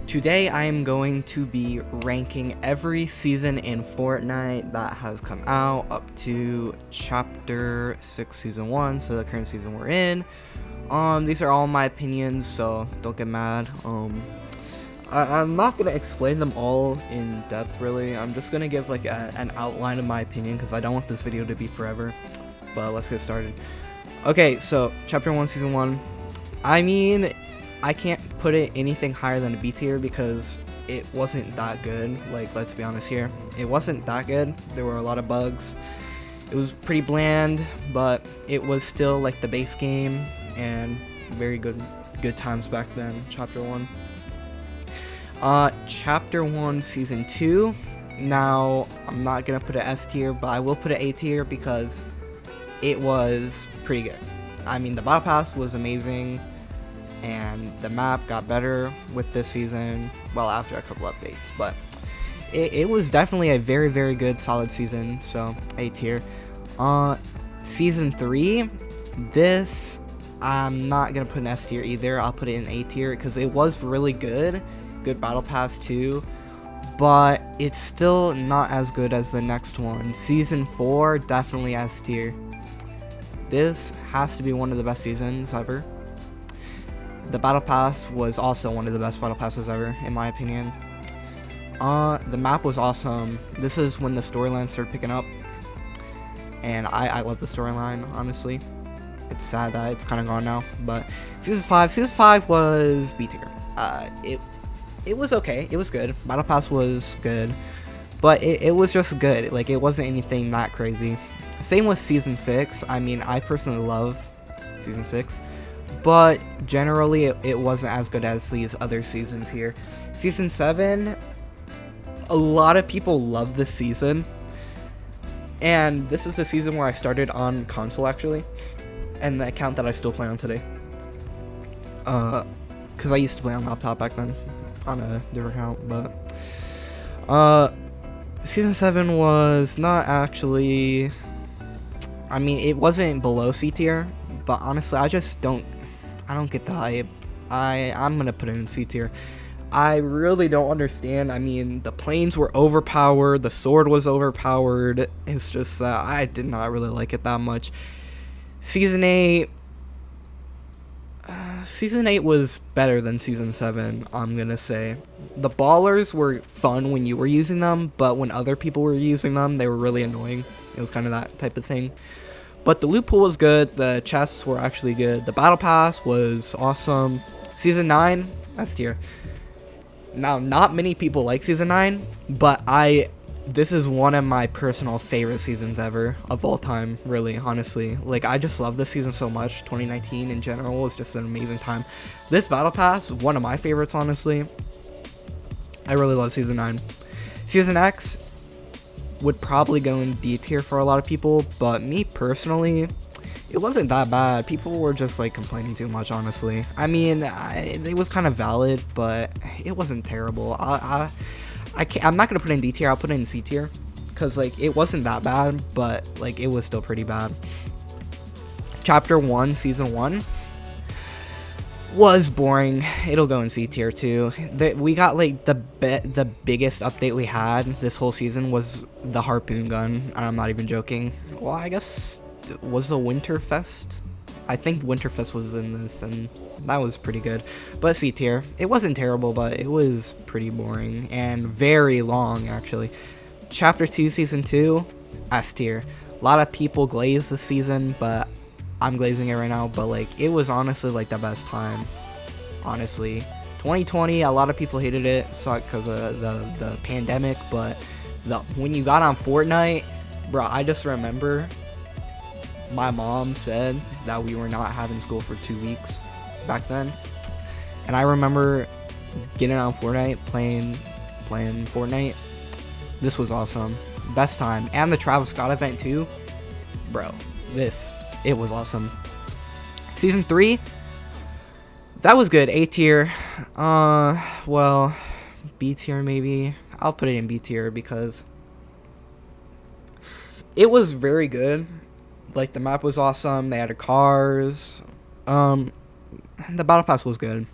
Today I am going to be ranking every season in Fortnite that has come out up to Chapter 6 Season 1, so the current season we're in. These are all my opinions, so don't get mad. I'm not going to explain them all in depth, really. I'm just going to give like an outline of my opinion, because I don't want this video to be forever. But let's get started. Okay, so Chapter 1 Season 1. I mean, I can't put it anything higher than a B tier because it wasn't that good. Like, let's be honest here. It wasn't that good. There were a lot of bugs. It was pretty bland, but it was still like the base game and very good times back then. Chapter 1. Chapter 1 Season 2. Now, I'm not gonna put an S tier, but I will put an A tier because it was pretty good. I mean, the battle pass was amazing, and the map got better with this season, well, after a couple updates, but it was definitely a very, very good, solid season, so A tier. Season 3, this, I'm not gonna put an S tier either. I'll put it in A tier, because it was really good battle pass too, but it's still not as good as the next one. Season 4, definitely S tier. This has to be one of the best seasons ever. The battle pass was also one of the best battle passes ever, in my opinion. The map was awesome. This is when the storyline started picking up, and I love the storyline, honestly. It's sad that it's kind of gone now, but Season 5 was B tier. It was okay. It was good. Battle pass was good, but it was just good. Like, it wasn't anything that crazy. Same with Season 6. I mean, I personally love Season 6, but generally it wasn't as good as these other seasons here. Season 7, a lot of people love this season, and this is the season where I started on console, actually, and the account that I still play on today, because I used to play on laptop back then on a different account. But Season 7 was not actually, I mean, it wasn't below C tier, but honestly, I don't get the hype. I'm gonna put it in C tier. I really don't understand. I mean, the planes were overpowered, the sword was overpowered. It's just that I did not really like it that much. Season 8 was better than Season 7, I'm gonna say. The ballers were fun when you were using them, but when other people were using them, they were really annoying. It was kind of that type of thing. But the loot pool was good. The chests were actually good. The battle pass was awesome. Season 9, S tier. Now, not many people like Season 9, but this is one of my personal favorite seasons ever of all time, really, honestly. Like, I just love this season so much. 2019 in general was just an amazing time. This battle pass, one of my favorites, honestly. I really love Season 9. Season X would probably go in D tier for a lot of people, but me personally, it wasn't that bad. People were just like complaining too much, honestly. I mean, it was kind of valid, but it wasn't terrible. I'm not gonna put it in D tier. I'll put it in C tier, because like it wasn't that bad, but like it was still pretty bad. Chapter 1 Season 1 was boring. It'll go in C tier too. We got like the biggest update we had this whole season was the harpoon gun, and I'm not even joking. Well, I guess it was the Winterfest. I think Winterfest was in this, and that was pretty good. But C tier. It wasn't terrible, but it was pretty boring and very long, actually. Chapter 2 Season 2, S tier. A lot of people glaze this season, but I'm glazing it right now. But like, it was honestly like the best time, honestly. 2020, a lot of people hated it, sucked because of the pandemic, but when you got on Fortnite, bro, I just remember my mom said that we were not having school for 2 weeks back then, and I remember getting on Fortnite, playing Fortnite. This was awesome, best time. And the Travis Scott event too, bro. It was awesome. Season 3, that was good. A tier. Well, B tier maybe. I'll put it in B tier because it was very good. Like, the map was awesome. They had cars. The battle pass was good.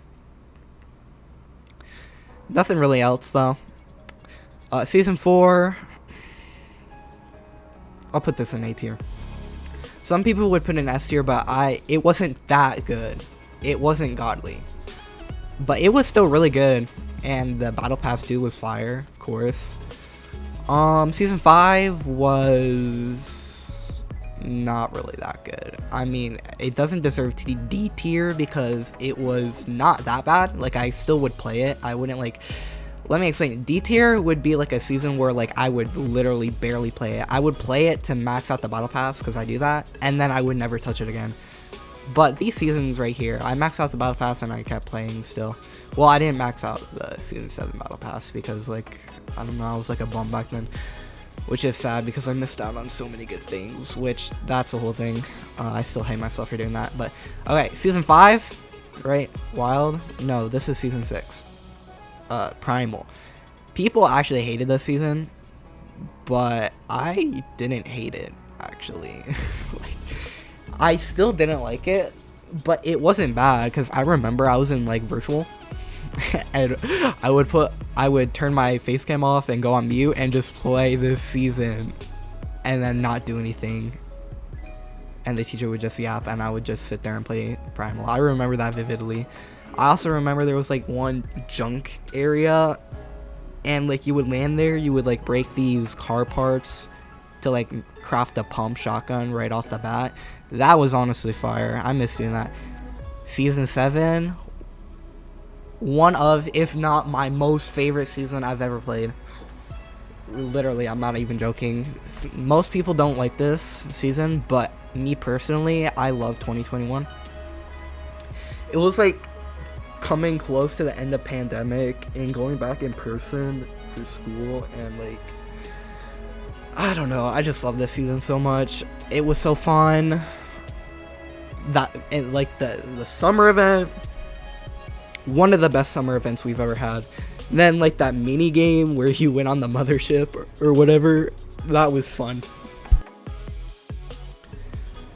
Nothing really else though. Season 4, I'll put this in A tier. Some people would put in S tier, but it wasn't that good. It wasn't godly, but it was still really good. And the battle pass 2 was fire, of course. Season 5 was not really that good. I mean, it doesn't deserve to be D tier because it was not that bad. Like, I still would play it. I wouldn't like. Let me explain. D tier would be like a season where like I would literally barely play it. I would play it to max out the battle pass because I do that, and then I would never touch it again. But these seasons right here, I maxed out the battle pass and I kept playing still. Well, I didn't max out the season 7 battle pass because, like, I don't know, I was like a bum back then, which is sad because I missed out on so many good things, which that's the whole thing. I still hate myself for doing that. But okay, season 5, right? Wild? No, this is season 6. Primal. People actually hated this season, but I didn't hate it actually. Like, I still didn't like it, but it wasn't bad because I remember I was in like virtual and I would turn my face cam off and go on mute and just play this season and then not do anything, and the teacher would just yap and I would just sit there and play Primal. I remember that vividly. I also remember there was like one junk area, and like you would land there, you would like break these car parts to like craft a pump shotgun right off the bat. That was honestly fire. I miss doing that. Season 7, one of, if not my most favorite season I've ever played. Literally, I'm not even joking. Most people don't like this season, but me personally, I love 2021. It was like coming close to the end of pandemic and going back in person for school, and like, I don't know, I just love this season so much. It was so fun. That, and like the summer event, one of the best summer events we've ever had. And then like that mini game where you went on the mothership or whatever, that was fun.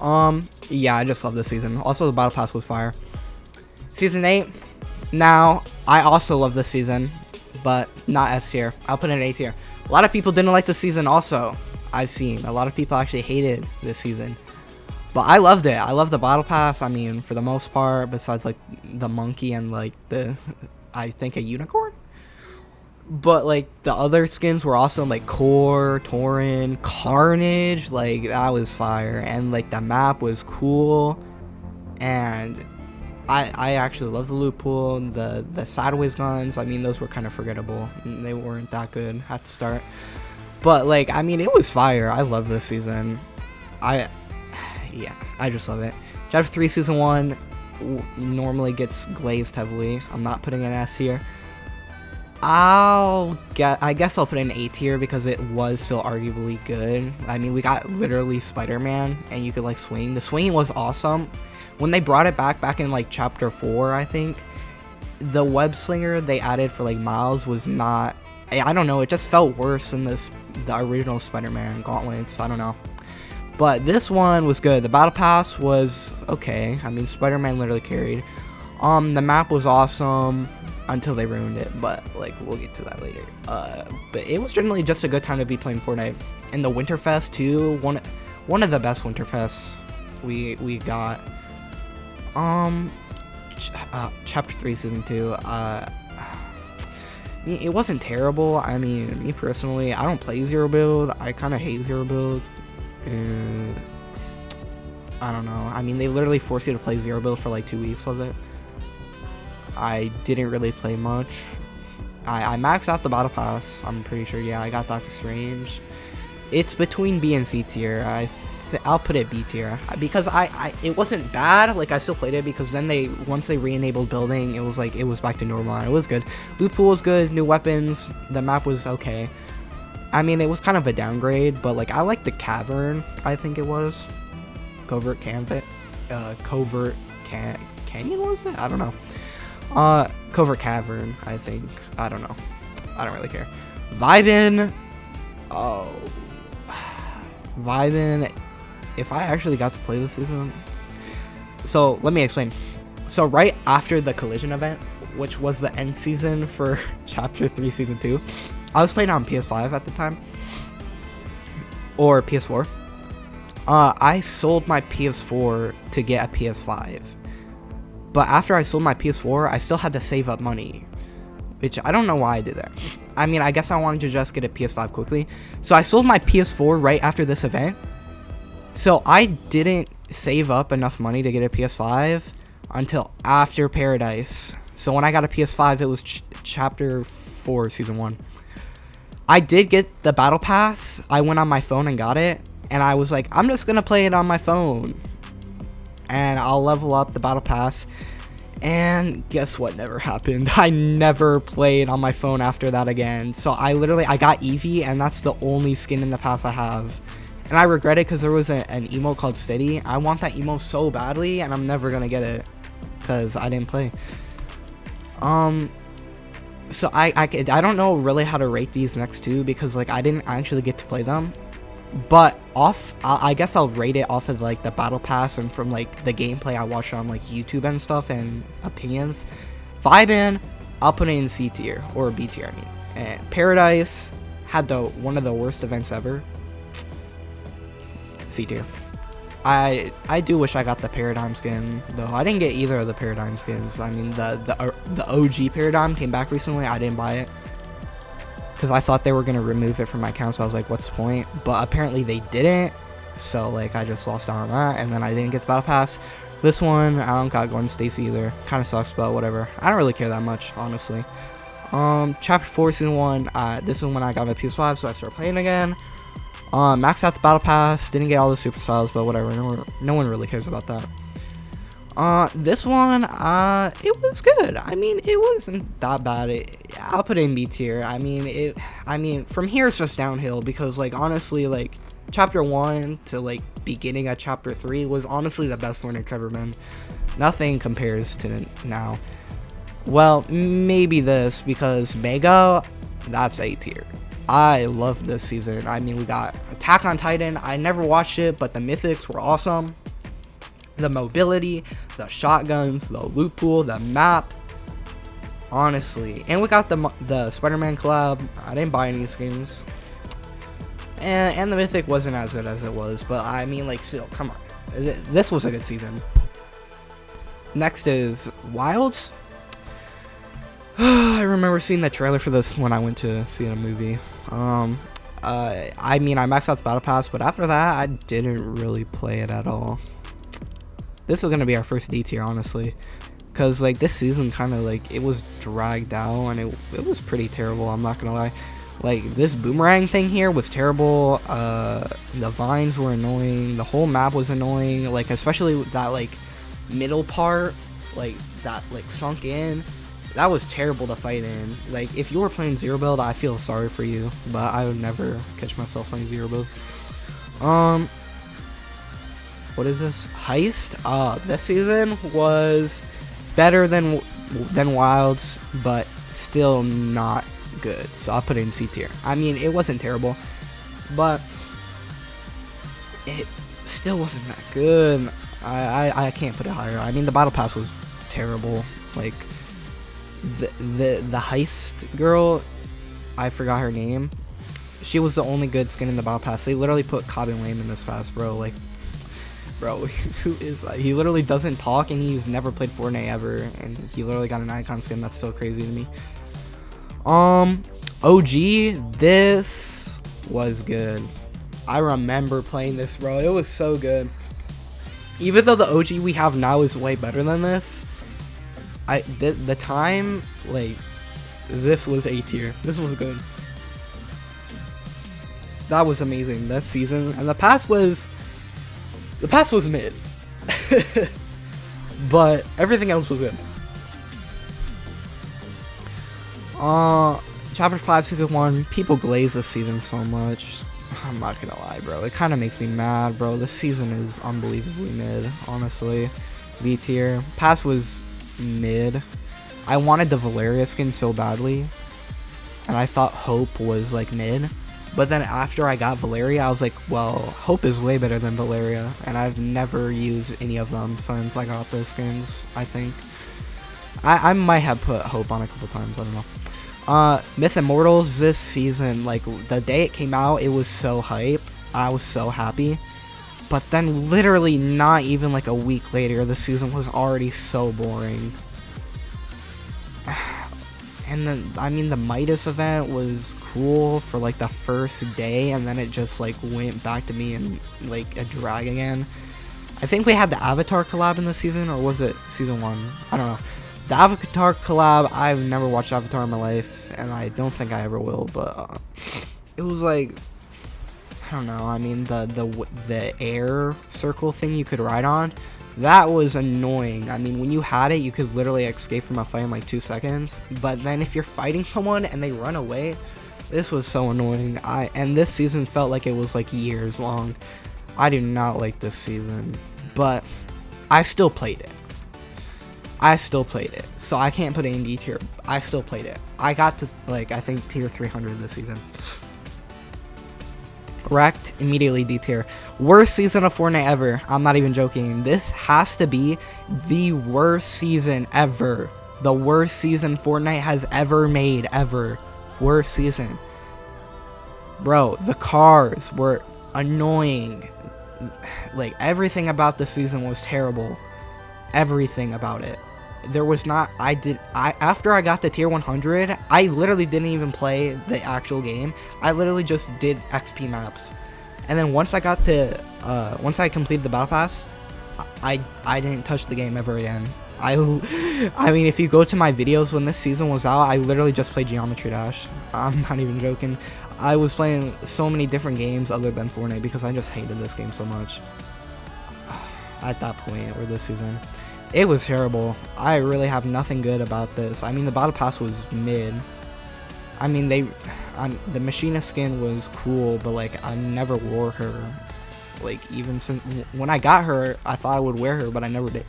Yeah, I just love this season. Also, the battle pass was fire. Season 8. Now, I also love this season, but not S tier. I'll put it in A tier. A lot of people didn't like the season also. I've seen a lot of people actually hated this season, but I loved it. I love the battle pass. I mean, for the most part, besides like the monkey and like I think a unicorn. But like the other skins were awesome, like Core, Tauren, Carnage. Like, that was fire, and like the map was cool, and I actually love the loot pool. The sideways guns, I mean, those were kind of forgettable. They weren't that good at the start, but like, I mean, it was fire. I love this season. Yeah, I just love it. Chapter 3 season 1 normally gets glazed heavily. I'm not putting an S here. I guess I'll put it in A tier because it was still arguably good. I mean, we got literally Spider-Man and you could like swing. The swinging was awesome. When they brought it back in like chapter 4, I think, the web slinger they added for like Miles was not, I don't know, it just felt worse than the original Spider-Man gauntlets. I don't know. But this one was good. The battle pass was okay. I mean, Spider-Man literally carried. The map was awesome until they ruined it, but like, we'll get to that later. But it was generally just a good time to be playing Fortnite. And the Winterfest too, one of the best Winterfests we got. Chapter 3 season 2, it wasn't terrible. I mean, me personally, I don't play zero build. I kind of hate zero build. I don't know. I mean, they literally forced you to play zero build for like 2 weeks, was it? I didn't really play much. I maxed out the battle pass, I'm pretty sure. Yeah, I got Doctor Strange. It's between B and C tier. I'll put it B tier because it wasn't bad. Like, I still played it because then once they re-enabled building, it was like, it was back to normal and it was good. Loot pool was good, new weapons, the map was okay. I mean, it was kind of a downgrade, but like, I like the cavern, I think it was. Covert Canyon, was it? I don't know. Covert Cavern, I think. I don't know. I don't really care. Vibin. Oh. Vibin. If I actually got to play this season. So, let me explain. So, right after the collision event, which was the end season for Chapter 3 Season 2. I was playing on PS5 at the time, or PS4. I sold my PS4 to get a PS5, but after I sold my PS4, I still had to save up money, which I don't know why I did that. I mean, I guess I wanted to just get a PS5 quickly, so I sold my PS4 right after this event, so I didn't save up enough money to get a PS5 until after Paradise. So when I got a PS5, it was Chapter 4 Season 1. I did get the Battle Pass. I went on my phone and got it, and I was like, I'm just gonna play it on my phone, and I'll level up the Battle Pass. And guess what never happened? I never played on my phone after that again. So I got Eevee, and that's the only skin in the pass I have. And I regret it because there was an emote called Steady. I want that emote so badly, and I'm never gonna get it because I didn't play. So I don't know really how to rate these next two because like I didn't actually get to play them. But I guess I'll rate it off of like the battle pass and from like the gameplay I watched on like YouTube and stuff and opinions. Vibin, I'll put it in C tier or B tier. I mean, and Paradise had one of the worst events ever. C tier. I do wish I got the Paradigm skin though. I didn't get either of the Paradigm skins. I mean the OG Paradigm came back recently. I didn't buy it because I thought they were gonna remove it from my account, so I was like, what's the point? But apparently they didn't, so like I just lost out on that, and then I didn't get the battle pass. This one I don't got Gordon Stacy either. Kind of sucks, but whatever. I don't really care that much, honestly. Chapter 4 Season 1, this is when I got my PS5, so I started playing again. Maxed out the battle pass, didn't get all the super styles, but whatever, no one really cares about that. This one, it was good. I mean, it wasn't that bad. I'll put it in B tier. I mean, from here it's just downhill because, like, honestly, like, Chapter 1 to, like, beginning of Chapter 3 was honestly the best Fortnite's ever been. Nothing compares to now. Well, maybe this, because Mega, that's A tier. I love this season. I mean, we got Attack on Titan. I never watched it, but the mythics were awesome. The mobility, the shotguns, the loot pool, the map, honestly. And we got the Spider-Man collab. I didn't buy any skins, and the mythic wasn't as good as it was, but I mean, like, still, come on, this was a good season. Next is Wilds. I remember seeing the trailer for this when I went to see a movie. I mean, I maxed out the battle pass, but after that I didn't really play it at all. This is gonna be our first D tier, honestly, because like this season kind of like it was dragged out and it was pretty terrible. I'm not gonna lie. Like this boomerang thing here was terrible. The vines were annoying. The whole map was annoying. Like especially that like middle part, like that like sunk in. That was terrible to fight in. Like if you were playing zero build, I feel sorry for you, but I would never catch myself playing zero build. What is this? Heist? This season was better than Wilds, but still not good. So I'll put it in C tier. I mean, it wasn't terrible, but it still wasn't that good. I can't put it higher. I mean, the battle pass was terrible. Like the heist girl, I forgot her name. She was the only good skin in the battle pass. They literally put Cobbin Lame in this pass, bro. Like, bro, who is that? He literally doesn't talk and he's never played Fortnite ever, and he literally got an icon skin. That's so crazy to me. OG, this was good. I remember playing this, bro. It was so good. Even though the OG we have now is way better than this, the time, like, this was A tier. This was good. That was amazing this season, and the pass was mid. But everything else was good. Chapter 5 Season 1, people glaze this season so much. I'm not gonna lie, bro. It kind of makes me mad, bro. This season is unbelievably mid, honestly. B tier. Pass was mid. I wanted the Valeria skin so badly, and I thought Hope was like mid. But then after I got Valeria, I was like, well, Hope is way better than Valeria, and I've never used any of them since I got the skins, I think. I might have put hope on a couple times. I don't know. Myth Immortals this season, like the day it came out, it was so hype. I was so happy. But then literally not even like a week later, the season was already so boring. And then, I mean, the Midas event was cool for like the first day, and then it just like went back to being like a drag again. I think we had the Avatar collab in the season, or was it season 1? I don't know. The Avatar collab, I've never watched Avatar in my life, and I don't think I ever will, but it was like, I don't know, I mean, the air circle thing you could ride on, that was annoying. I mean, when you had it, you could literally escape from a fight in like 2 seconds, but then if you're fighting someone and they run away, this was so annoying. And this season felt like it was like years long. I do not like this season, but I still played it. So I can't put it in D tier. I still played it. I got to like, I think tier 300 this season. Wrecked, immediately D tier. Worst season of Fortnite ever. I'm not even joking. This has to be the worst season ever. The worst season Fortnite has ever made, ever. Worst season. Bro, the cars were annoying. Like, everything about the season was terrible. Everything about it. There was not, after I got to tier 100, I literally didn't even play the actual game. I literally just did XP maps. And then once I got to, once I completed the battle pass, I didn't touch the game ever again. I mean, if you go to my videos when this season was out, I literally just played Geometry Dash. I'm not even joking. I was playing so many different games other than Fortnite because I just hated this game so much. At that point, or this season. It was terrible. I really have nothing good about this. I mean, the battle pass was mid. I mean, the Machinist skin was cool, but like I never wore her. Like, even since when I got her, I thought I would wear her, but I never did.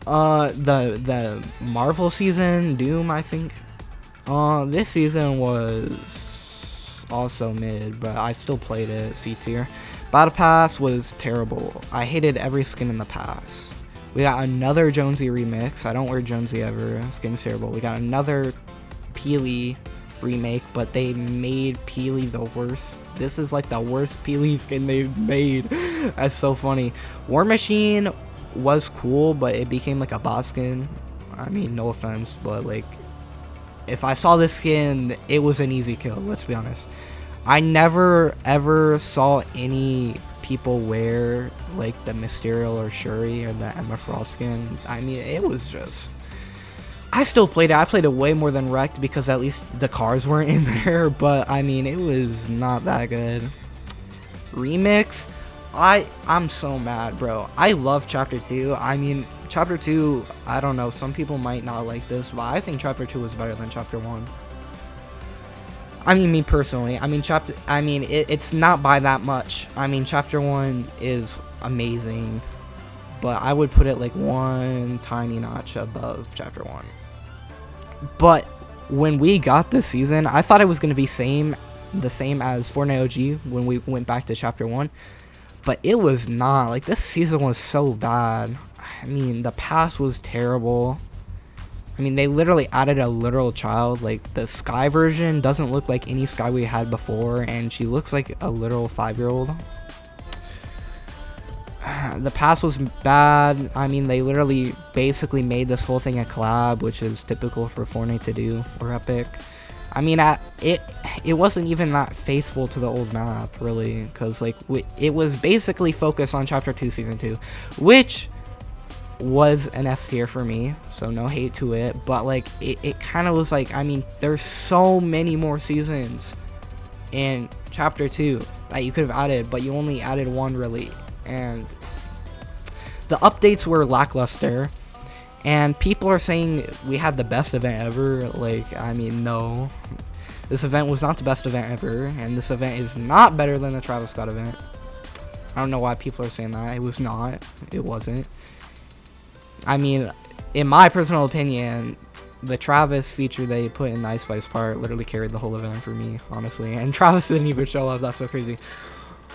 The Marvel season, Doom, I think. This season was also mid, but I still played it. C tier. Battle pass was terrible. I hated every skin in the pass. We got another Jonesy remix. I don't wear Jonesy ever. Skin's terrible. We got another Peely remake, but they made Peely the worst. This is like the worst Peely skin they've made. That's so funny. War Machine was cool, but it became like a boss skin. I mean, no offense, but like, if I saw this skin, it was an easy kill. Let's be honest. I never ever saw any people wear like the Mysterio or Shuri or the Emma Frost skin. I mean, it was just, I still played it. I played it way more than Wrecked because at least the cars weren't in there, but I mean, it was not that good. Remix, I'm so mad, bro. I love Chapter 2. I mean, Chapter 2, I don't know, some people might not like this, but I think Chapter 2 was better than Chapter 1. I mean, me personally. I mean, it's not by that much. I mean, Chapter 1 is amazing, but I would put it like one tiny notch above Chapter 1. But when we got this season, I thought it was going to be the same as Fortnite OG when we went back to Chapter 1, but it was not. Like, this season was so bad. I mean, the pass was terrible. I mean, they literally added a literal child. Like, the Sky version doesn't look like any Sky we had before, and she looks like a literal 5-year-old. The pass was bad. I mean, they literally basically made this whole thing a collab, which is typical for Fortnite to do, or Epic. I mean, it wasn't even that faithful to the old map, really, because like it was basically focused on Chapter 2 Season 2, which was an S tier for me, so no hate to it, but like it kind of was like, I mean, there's so many more seasons in Chapter 2 that you could have added, but you only added one, really, and the updates were lackluster, and people are saying we had the best event ever. Like, I mean, no, this event was not the best event ever, and this event is not better than the Travis Scott event. I don't know why people are saying that. It was not. It wasn't. I mean, in my personal opinion, the Travis feature they put in the Ice Spice part literally carried the whole event for me, honestly. And Travis didn't even show up. That's so crazy.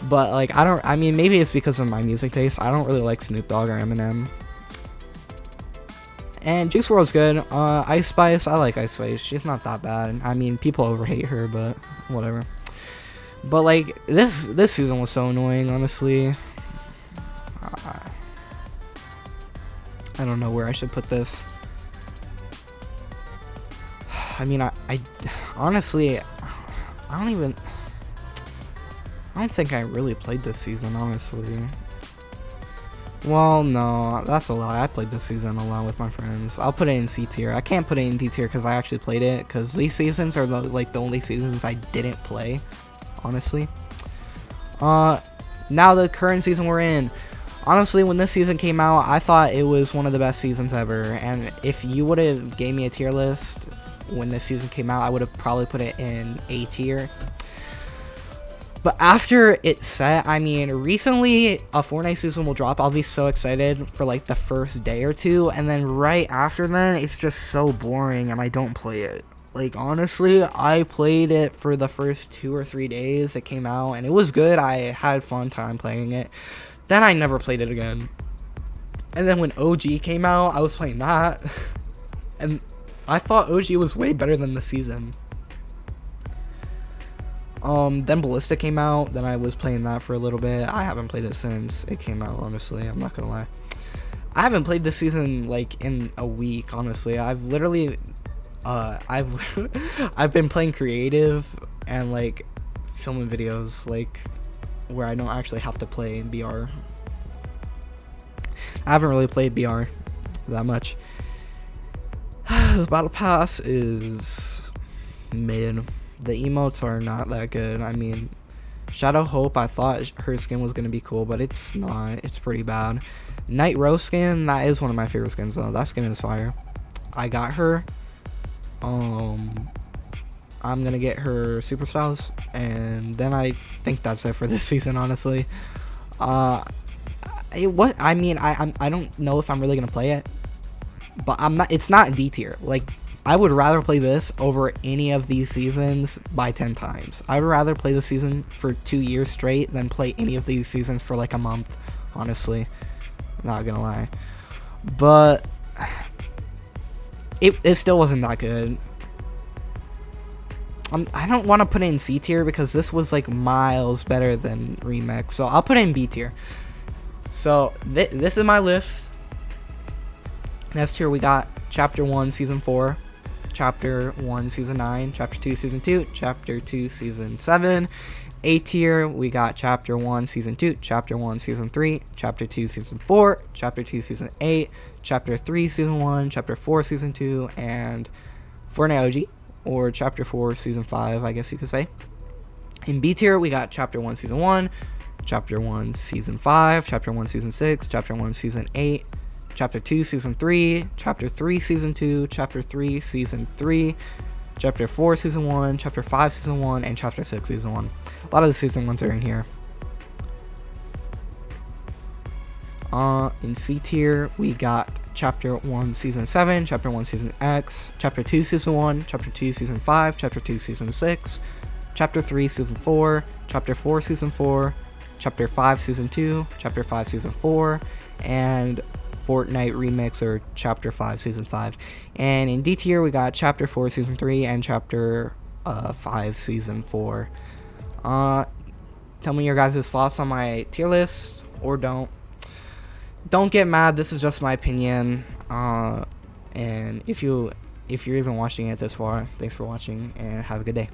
But like, I mean, maybe it's because of my music taste. I don't really like Snoop Dogg or Eminem. And Juice WRLD's good. Ice Spice, I like Ice Spice. She's not that bad. I mean, people overhate her, but whatever. But like this season was so annoying, honestly. I don't know where I should put this. I mean, I honestly, I don't think I really played this season, honestly. Well, no, that's a lie. I played this season a lot with my friends. I'll put it in C tier. I can't put it in D tier because I actually played it, because these seasons are the only seasons I didn't play, honestly. Now the current season we're in. Honestly, when this season came out, I thought it was one of the best seasons ever. And if you would have gave me a tier list when this season came out, I would have probably put it in A tier. But after it's set, I mean, recently a Fortnite season will drop. I'll be so excited for like the first day or two, and then right after then, it's just so boring and I don't play it. Like, honestly, I played it for the first 2 or 3 days it came out, and it was good. I had fun time playing it. Then I never played it again. And then when OG came out, I was playing that. And I thought OG was way better than the season. Then Ballista came out, then I was playing that for a little bit. I haven't played it since it came out, honestly. I'm not gonna lie. I haven't played this season like in a week, honestly. I've literally I've been playing creative and like filming videos like where I don't actually have to play BR. I haven't really played BR that much. The battle pass is mid. The emotes are not that good. I mean, Shadow Hope, I thought her skin was gonna be cool, but it's not. It's pretty bad. Night Rose skin, that is one of my favorite skins though. That skin is fire. I got her. I'm gonna get her super styles, and then I think that's it for this season, honestly. I don't know if I'm really gonna play it, but I'm not. It's not in D tier. Like, I would rather play this over any of these seasons by 10 times. I would rather play the season for 2 years straight than play any of these seasons for like a month, honestly. Not gonna lie. But it still wasn't that good. I don't want to put it in C tier because this was like miles better than Remix. So I'll put it in B tier. So this is my list. Next tier we got Chapter 1 Season 4, Chapter 1 Season 9, Chapter 2 Season 2, Chapter 2 Season 7. A tier we got Chapter 1 Season 2, Chapter 1 Season 3, Chapter 2 Season 4, Chapter 2 Season 8, Chapter 3 Season 1, Chapter 4 Season 2, and Fortnite OG, or Chapter 4 Season 5, I guess you could say. In B tier we got Chapter 1 Season 1, Chapter 1 Season 5, Chapter 1 Season 6, Chapter 1 Season 8, Chapter 2 Season 3, Chapter 3 Season 2, Chapter 3 Season 3, Chapter 4 Season 1, Chapter 5 Season 1, and Chapter 6 Season 1. A lot of the Season 1s are in here. In C tier, we got Chapter 1 Season 7, Chapter 1 Season X, Chapter 2 Season 1, Chapter 2 Season 5, Chapter 2 Season 6, Chapter 3 Season 4, Chapter 4 Season 4, Chapter 5 Season 2, Chapter 5 Season 4, and Fortnite Remix, or Chapter 5 Season 5. And in D tier we got Chapter 4 Season 3 and Chapter 5 Season 4. Tell me your guys' thoughts on my tier list, or don't get mad. This is just my opinion. And if you're even watching it this far, thanks for watching and have a good day.